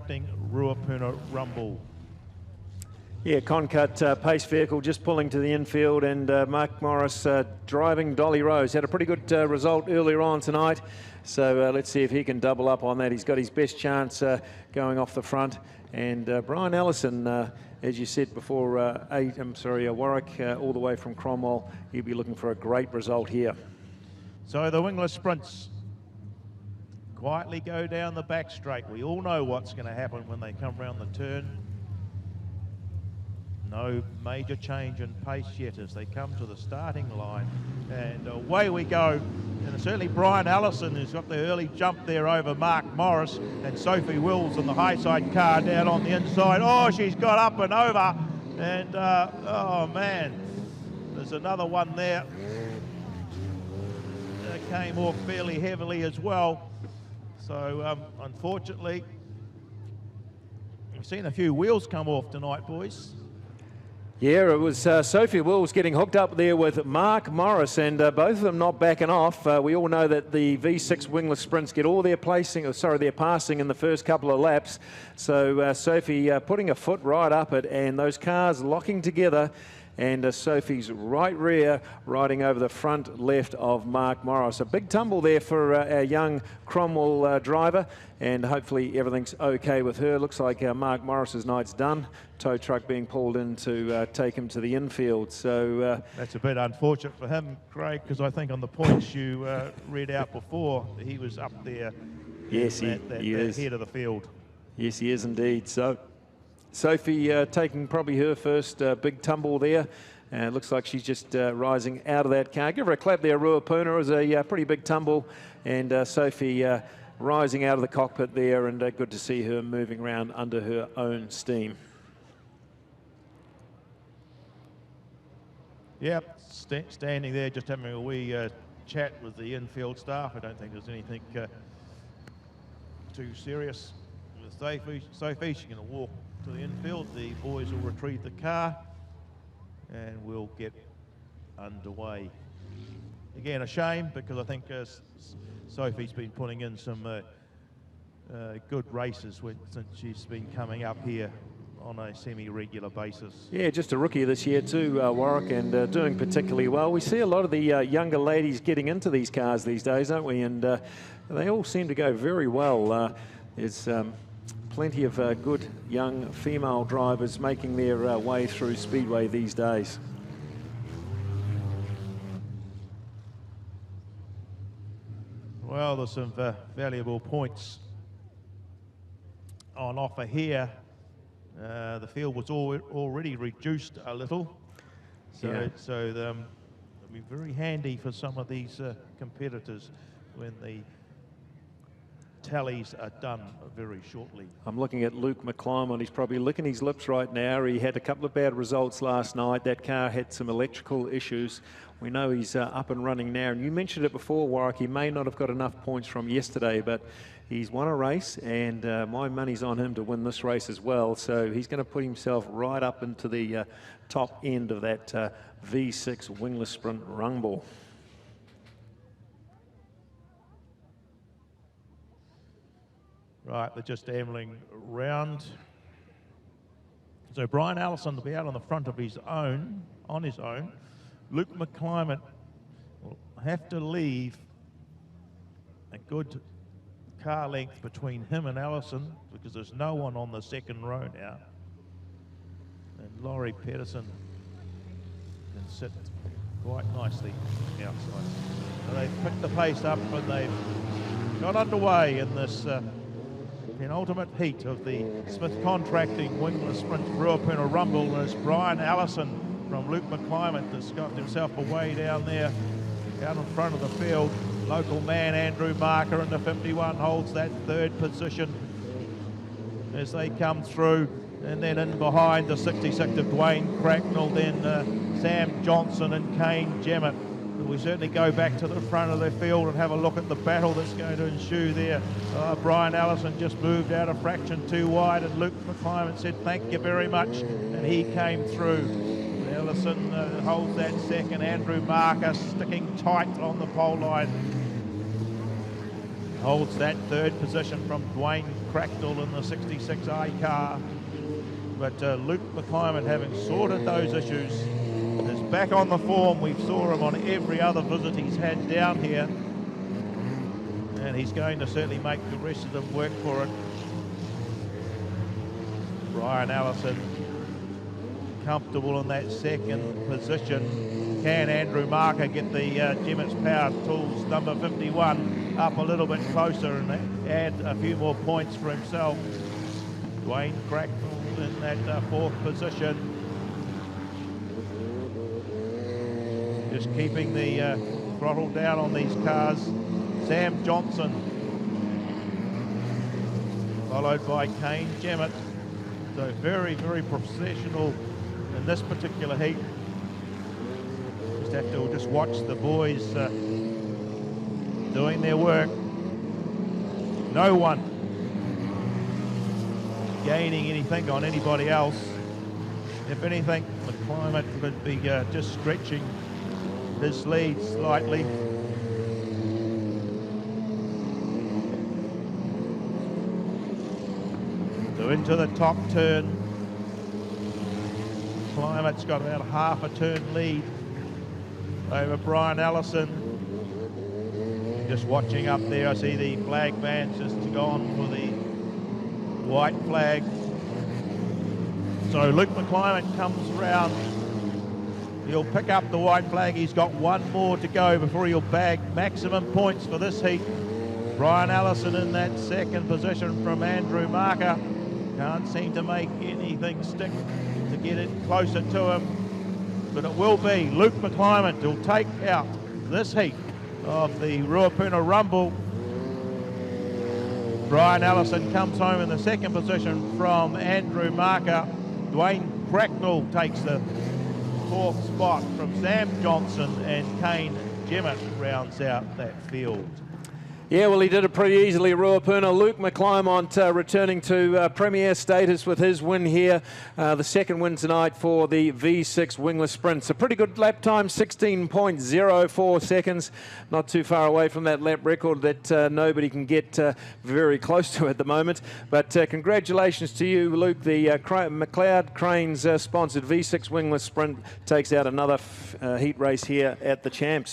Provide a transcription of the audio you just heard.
contracting Ruapuna Rumble. Yeah, Concut pace vehicle just pulling to the infield, and Mark Morris driving Dolly Rose. Had a pretty good result earlier on tonight, so let's see if he can double up on that. He's got his best chance going off the front. And Brian Allison, as you said before, Warwick, all the way from Cromwell, he'll be looking for a great result here. So the wingless sprints quietly go down the back straight. We all know what's going to happen when they come round the turn. No major change in pace yet as they come to the starting line. And away we go. And certainly Brian Allison has got the early jump there over Mark Morris, and Sophie Wills in the high side car down on the inside. Oh, she's got up and over. And, oh man, there's another one there. Came off fairly heavily as well. So, unfortunately, we've seen a few wheels come off tonight, boys. Yeah, it was Sophie Wills getting hooked up there with Mark Morris, and both of them not backing off. We all know that the V6 wingless sprints get all their passing in the first couple of laps. So Sophie putting a foot right up it, and those cars locking together. And Sophie's right rear riding over the front left of Mark Morris. A big tumble there for our young Cromwell driver, and hopefully everything's okay with her. Looks like Mark Morris's night's done. Tow truck being pulled in to take him to the infield. So that's a bit unfortunate for him, Craig, because I think on the points you read out before, he was up there. Yes, he is head of the field. Yes, he is indeed. So Sophie taking probably her first big tumble there. Looks like she's just rising out of that car. Give her a clap there, Ruapuna. It was a pretty big tumble. And Sophie rising out of the cockpit there, and good to see her moving around under her own steam. Yep, standing there just having a wee chat with the infield staff. I don't think there's anything too serious with Sophie. She's going to walk to the infield. The boys will retrieve the car and we'll get underway. Again, a shame, because I think Sophie's been putting in some good races since she's been coming up here on a semi-regular basis. Yeah, just a rookie this year too, Warwick, and doing particularly well. We see a lot of the younger ladies getting into these cars these days, don't we? And they all seem to go very well. There's plenty of good young female drivers making their way through Speedway these days. Well, there's some valuable points on offer here. The field was already reduced a little, so it'll be very handy for some of these competitors when the tallies are done very shortly. I'm looking at Luke McClymont. He's probably licking his lips right now. He had a couple of bad results last night. That car had some electrical issues. We know he's up and running now. And you mentioned it before, Warwick. He may not have got enough points from yesterday, but he's won a race, and my money's on him to win this race as well. So he's going to put himself right up into the top end of that V6 wingless sprint rumble. Right, they're just ambling round. So Brian Allison will be out on the front of his own, on his own. Luke McClymont will have to leave a good car length between him and Allison, because there's no one on the second row now. And Laurie Pedersen can sit quite nicely outside. So they've picked the pace up and they've got underway in this penultimate heat of the Smith Contracting Wingless Sprint Ruapuna Rumble, as Brian Allison from Luke McClymont has got himself away down there, out in front of the field. Local man Andrew Marker in the 51 holds that third position as they come through, and then in behind the 66 of Dwayne Cracknell, then Sam Johnson and Kane Jemmett. We certainly go back to the front of the field and have a look at the battle that's going to ensue there. Brian Allison just moved out a fraction too wide, and Luke McClymont said thank you very much, and he came through. Allison holds that second. Andrew Marker sticking tight on the pole line. holds that third position from Dwayne Cracknell in the 66A car. But Luke McClymondt, having sorted those issues, is back on the form. We saw him on every other visit he's had down here. And he's going to certainly make the rest of them work for it. Brian Allison comfortable in that second position. Can Andrew Marker get the Jemmetts Power Tools number 51 up a little bit closer and add a few more points for himself? Dwayne Cracknell in that fourth position. Just keeping the throttle down on these cars. Sam Johnson, followed by Kane Jemmetts. So very, very professional in this particular heat. Just have to just watch the boys doing their work. No one gaining anything on anybody else. If anything, McClymondt could be just stretching his lead slightly. So into the top turn. McClymont's got about half a turn lead over Brian Allison. Just watching up there, I see the flag man's just gone for the white flag. So Luke McClymondt comes around. He'll pick up the white flag. He's got one more to go before he'll bag maximum points for this heat. Brian Allison in that second position from Andrew Marker. Can't seem to make anything stick to get it closer to him. But it will be Luke McClymondt who'll take out this heat of the Ruapuna Rumble. Brian Allison comes home in the second position from Andrew Marker. Dwayne Cracknell takes the fourth spot from Sam Johnson, and Kane Jemmetts rounds out that field. Yeah, well, he did it pretty easily, Ruapuna. Luke McClymondt returning to premier status with his win here. The second win tonight for the V6 wingless sprint. A pretty good lap time, 16.04 seconds. Not too far away from that lap record that nobody can get very close to at the moment. But congratulations to you, Luke. The McLeod Cranes sponsored V6 wingless sprint takes out another heat race here at the Champs.